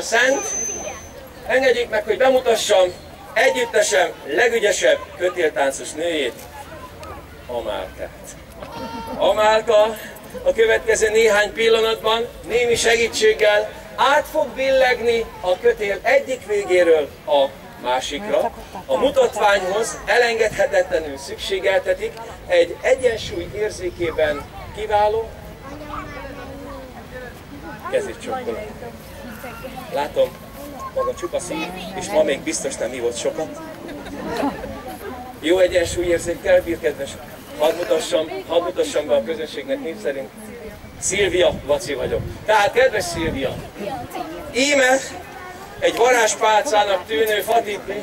Szent, engedjék meg, hogy bemutassam együttesem legügyesebb kötéltáncos nőjét, Amálkát. Amálka a következő néhány pillanatban némi segítséggel át fog billegni a kötél egyik végéről a másikra. A mutatványhoz elengedhetetlenül szükségeltetik egy egyensúly érzékében kiváló kezét csokkolom. Látom, maga csupa szív, és ma még biztos nem ivott sokat. Jó egyensúlyérzékkel bír, kedves. Hadd mutassam be a közönségnek név szerint. Szilvia Vaci vagyok. Tehát, kedves Szilvia, íme egy varázspálcának tűnő fatipli,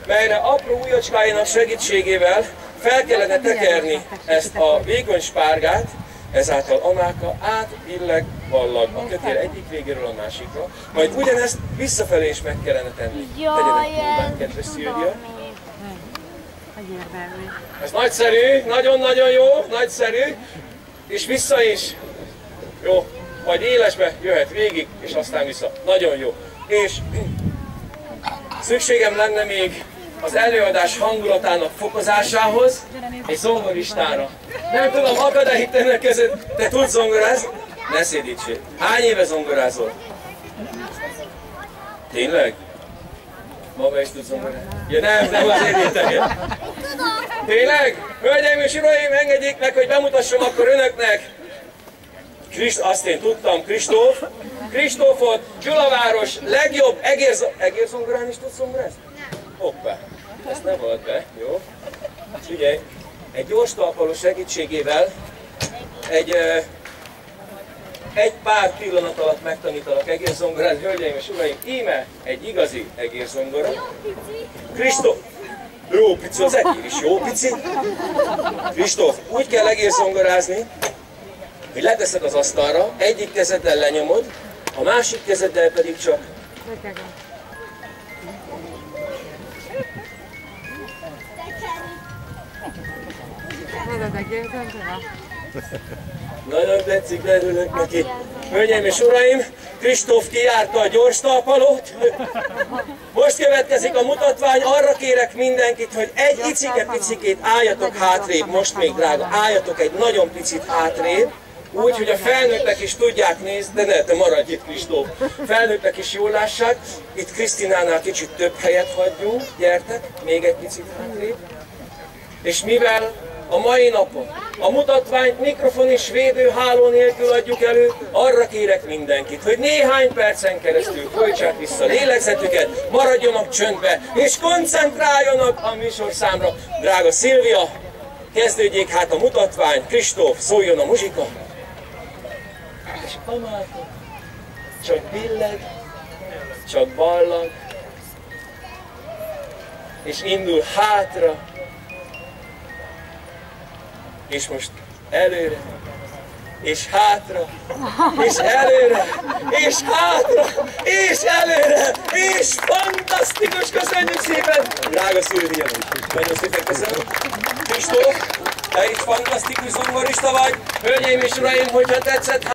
melyre apró ujjacskáinak segítségével fel kellene tekerni ezt a vékony spárgát, ezáltal Amálka átbilleg ballag a kötél egyik végéről a másikra, majd ugyanezt visszafelé is meg kellene tenni. Tegyenek próbát, kedves Szilvia. Ez nagyszerű, nagyon-nagyon jó, nagyszerű, és vissza is. Jó, majd élesbe jöhet végig, és aztán vissza. Nagyon jó. És szükségem lenne még az előadás hangulatának fokozásához egy zongoristára. Nem tudom, akad-e itt ennek között, te tudsz zongorázni? Ne szédítsél. Hány éve zongorázol? Tényleg? Maga is tudsz zongorázni? Ja nem azért jöttek. Tényleg? Hölgyeim és uraim, engedjék meg, hogy bemutassam akkor önöknek. Azt én tudtam, Kristófot, Gyulaváros legjobb egérzongorán is tudsz zongorázni? Hoppá, ezt nem volt be, jó? Figyelj, egy gyors talpaló segítségével egy pár pillanat alatt megtanítalak egérzongorázni, hölgyeim és uraim, íme egy igazi egérzongora. Kristóf, jó pici, az enyém is jó pici. Kristóf, úgy kell egérzongorázni, hogy leteszed az asztalra, egyik kezeddel lenyomod, a másik kezeddel pedig csak nagyon tetszik, de örülök neki. Hölgyeim és uraim, Kristóf kijárta a gyors talpalót. Most következik a mutatvány, arra kérek mindenkit, hogy egy icike-picikét álljatok hátrébb, most még drága, álljatok egy nagyon picit hátrébb, úgy, hogy a felnőttek is tudják nézni, de ne, te maradj itt, Kristóf. Felnőttek is jól lássák, itt Krisztinánál kicsit több helyet hagyjunk, gyertek, még egy picit hátrébb. És mivel a mai napon a mutatványt mikrofon és védőháló nélkül adjuk elő, arra kérek mindenkit, hogy néhány percen keresztül folytsák vissza lélegzetüket, maradjanak csöndbe, és koncentráljanak a műsorszámra. Drága Szilvia, kezdődjék hát a mutatvány, Kristóf, szóljon a muzsika. És Amálka csak billeg, csak ballag, és indul hátra, és most előre, és hátra, és előre, és hátra, és előre, és fantasztikus, köszönjük szépen! Drága Szilvia, nagyon szépen köszönöm. Kristóf, te is fantasztikus zongorista vagy. Hölgyeim és uraim, hogyha tetszett,